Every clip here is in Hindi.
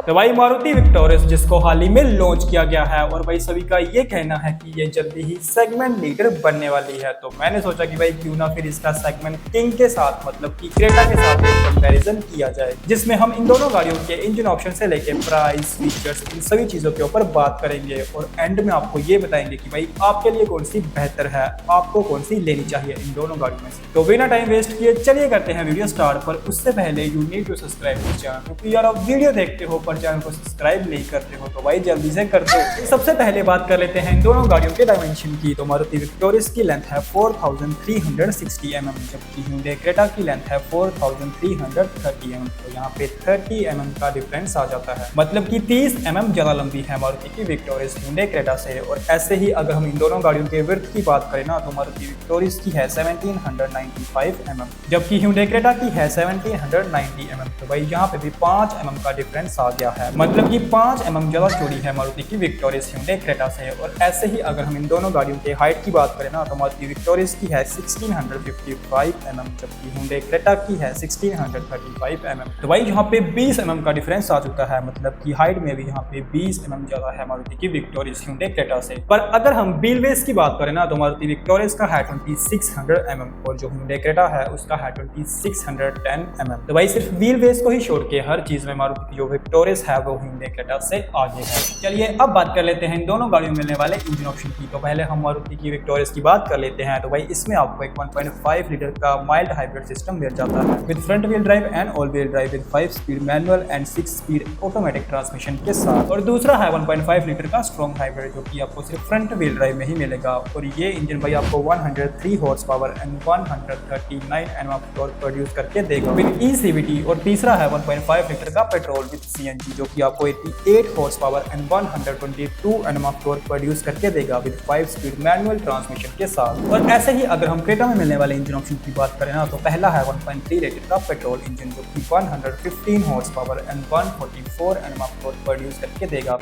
तो भाई मारुति विक्टोरियस जिसको हाल ही में लॉन्च किया गया है और भाई सभी का ये कहना है कि ये जल्दी ही सेगमेंट लीडर बनने वाली है, तो मैंने सोचा कि भाई क्यों ना फिर इसका सेगमेंट किंग के साथ मतलब कि क्रेटा के साथ एक कंपैरिजन किया जाए, जिसमें हम इन दोनों गाड़ियों के इंजन ऑप्शन से लेके प्राइस, फीचर्स, इन सभी चीजों के ऊपर बात करेंगे और एंड में आपको ये बताएंगे कि भाई आपके लिए कौन सी बेहतर है, आपको कौन सी लेनी चाहिए इन दोनों गाड़ियों में से। तो बिना टाइम वेस्ट किए चलिए करते हैं वीडियो स्टार्ट। पर उससे पहले you need to subscribe this channel, क्योंकि यार आप वीडियो देखते हो पर चैनल को सब्सक्राइब नहीं करते हो तो भाई जल्दी से कर दो। सबसे पहले बात कर लेते हैं इन दोनों गाड़ियों के डायमेंशन की। तो मारुति विक्टोरियस की लेंथ है 4360 mm, जबकि hyundai क्रेटा की लेंथ है 4330 mm। तो यहाँ पे 30 mm का डिफरेंस आ जाता है, मतलब कि 30 mm ज्यादा लंबी है मारुति की विक्टोरियस hyundai क्रेटा से। और ऐसे ही अगर हम इन दोनों गाड़ियों के विड्थ की बात करें ना, तो मारुति विक्टोरियस की है 1795 mm, जबकि hyundai क्रेटा की है 1790 mm। तो भाई यहाँ पे भी 5 mm का डिफरेंस आ गया है, मतलब कि 5 mm ज्यादा चौड़ी है मारुति की विक्टोरियस hyundai क्रेटा से। और ऐसे ही अगर हम इन दोनों गाड़ियों के हाइट की बात करें ना, तो मारुति विक्टोरियस की है 1655 mm, जबकि hyundai क्रेटा की है 1635 mm। तो भाई यहाँ पे 20 mm का डिफरेंस आ चुका है, मतलब कि हाइट में भी यहाँ पे 20 mm ज्यादा है मारुति की विक्टोरियस hyundai क्रेटा से। पर अगर हम व्हील बेस की बात करें ना, तो मारुति विक्टोरियस का है 2600 mm और जो hyundai क्रेटा है उसका है 2610 mm। तो भाई सिर्फ व्हील बेस को ही छोड़ के हर चीज में मारुति की जो विक्टोरियस है वो hyundai क्रेटा से आगे है। चलिए अब बात कर लेते हैं इन दोनों गाड़ियों में मिलने वाले इंजन ऑप्शन की। तो पहले हम मारुति की विक्टोरियस की बात कर लेते हैं। तो भाई इसमें आपको एक 1.5 लीटर का माइल्ड हाइब्रिड सिस्टम मिल जाता है with front wheel drive and all wheel drive with 5 speed manual and 6 speed automatic transmission के साथ। और दूसरा है 1.5 लीटर का स्ट्रॉन्ग हाइब्रिड, जो कि आपको सिर्फ फ्रंट व्हील ड्राइव में ही मिलेगा। और ये इंजन भाई आपको 103 horse power and 139 Nm torque produce करके देगा विद ECVT। और तीसरा है 1.5 लीटर का पेट्रोल विद CNG, जो कि आपको 88 horse power and 122 Nm torque produce करके देगा विद 5 स्पीड मैनुअल ट्रांसमिशन के साथ। और ऐसे ही अगर हम क्रेटा में मिलने वाले इंजन ऑप्शन की बात करें ना, तो पहला है 1.3 लीटर का पेट्रोल इंजन, जो कि 115 horse power and 144 Nm torque produce करके देगा।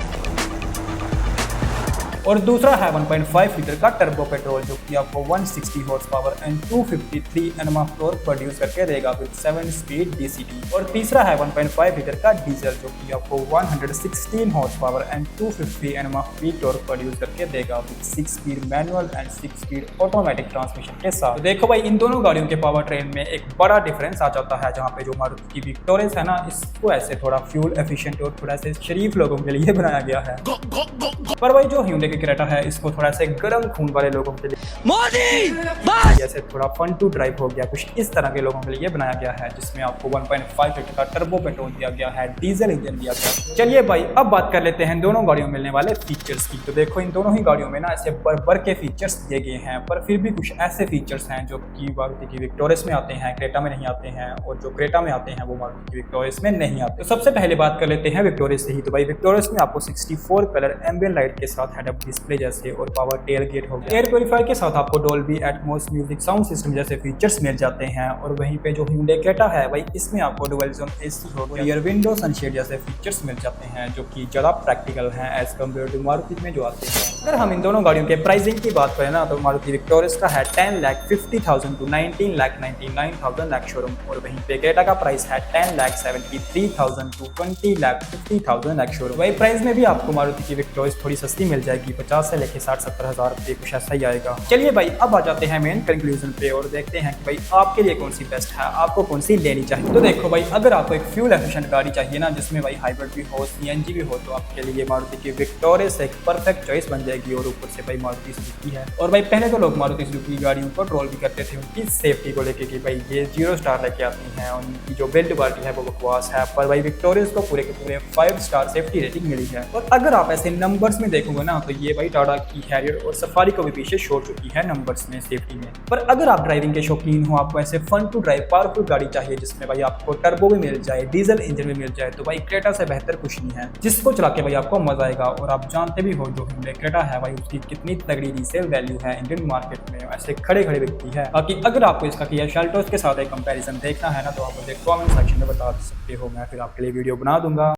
और दूसरा है 1.5 लीटर का टर्बो पेट्रोल, जो कि आपको 160 horse power and 253 Nm torque produce करके देगा विद 7 स्पीड DCT। और तीसरा है 1.5 लीटर का डीजल, जो कि आपको 116 horse power and 250 Nm torque produce करके देगा with 6 speed manual and 6 speed automatic transmission के साथ। तो देखो भाई इन दोनों गाड़ियों के पावर ट्रेन में एक बड़ा डिफरेंस आ जाता है, जहाँ पे जो मारुति की विक्टोरियस है ना, इसको ऐसे थोड़ा फ्यूल एफिशिएंट और थोड़ा से शरीफ लोगों के लिए बनाया गया है। पर भाई जो hyundai क्रेटा है इसको थोड़ा से गर्म खून वाले लोगों के लिए जैसे थोड़ा फन टू ड्राइव हो गया, कुछ इस तरह के लोगों के लिए बनाया गया है, जिसमें आपको 1.5 लीटर का टर्बो पेट्रोल दिया गया है, डीजल इंजन दिया गया है। चलिए भाई अब बात कर लेते हैं दोनों गाड़ियों में मिलने वाले फीचर्स की। तो देखो इन दोनों ही गाड़ियों में ना ऐसे बढ़ के फीचर्स दिए गए हैं, पर फिर भी कुछ ऐसे फीचर्स हैं जो कि मारुति की विक्टोरियस में आते हैं, क्रेटा में नहीं आते हैं, और जो क्रेटा में आते हैं वो मारुति की विक्टोरियस में नहीं आते। तो सबसे पहले बात कर लेते हैं विक्टोरियस से ही। तो भाई विक्टोरियस में आपको 64 कलर एम्बिएंट लाइट के साथ हेड अप डिस्प्ले जैसे और पावर टेल गेट हो गया। एयर प्योरीफायर के साथ आपको Dolby Atmos music sound system जैसे फीचर्स मिल जाते हैं। और वहीं पे जो hyundai क्रेटा है भाई इसमें आपको डुअल जोन AC हो गया, रियर विंडो सनशेड जैसे फीचर्स मिल जाते हैं, जो कि ज्यादा प्रैक्टिकल हैं एज कम्पेयर टू मारुति में जो आते हैं। अगर हम इन दोनों गाड़ियों के प्राइसिंग की बात करें ना, तो मारुति विक्टोरियस का है 10,50,000 to 19,99,000 शोरूम, और वहीं पे क्रेटा का प्राइस है 10,73,000 to 20,50,000 शोरूम। वही प्राइस में भी आपको मारुति की विक्टोरियस थोड़ी सस्ती मिल जाएगी, 50 से लेके 60-70 हज़ार रुपये कुछ ऐसा ही आएगा। चलिए भाई अब आ जाते हैं मेन कंक्लूजन पे और देखते हैं कि भाई आपके लिए कौन सी बेस्ट है, आपको कौन सी लेनी चाहिए। तो देखो भाई अगर आपको एक फ्यूल एफिशिएंट गाड़ी चाहिए ना, जिसमें भाई हाइब्रिड भी हो, CNG भी हो, तो आपके लिए मारुति की विक्टोरियस एक परफेक्ट चॉइस बन जाएगी। और ऊपर से भाई मारुति सुजुकी है, और भाई पहले तो लोग मारुति सुजुकी गाड़ियों को ट्रोल भी करते थे उनकी सेफ्टी को लेके कि भाई ये 0 स्टार लेके आती हैं, उनकी जो बिल्ड क्वालिटी है वो बकवास है। पर भाई विक्टोरियस को पूरे के पूरे 5 स्टार सेफ्टी रेटिंग मिली है। और अगर आप ऐसे नंबर्स में देखोगे ना, तो ये भाई टाटा की हैरियर और सफारी को भी पीछे छोड़ चुकी है नंबर्स में, सेफ्टी में। पर अगर आप ड्राइविंग के शौकीन हो, आपको ऐसे फन टू ड्राइव पावरफुल गाड़ी चाहिए जिसमें भाई आपको टर्बो भी मिल जाए, डीजल इंजन भी मिल जाए, तो भाई क्रेटा से बेहतर कुछ नहीं है, जिसको चला के भाई आपको मजा आएगा। और आप जानते भी हो जो hyundai क्रेटा है भाई उसकी कितनी तगड़ी रीसेल वैल्यू है इंडियन मार्केट में, ऐसे खड़े खड़े बिकती है। बाकी अगर आपको इसका किया शेल्टोस के साथ एक कंपैरिजन देखना है ना, तो आप मुझे कमेंट सेक्शन में बता सकते हो, मैं फिर आपके लिए वीडियो बना दूंगा।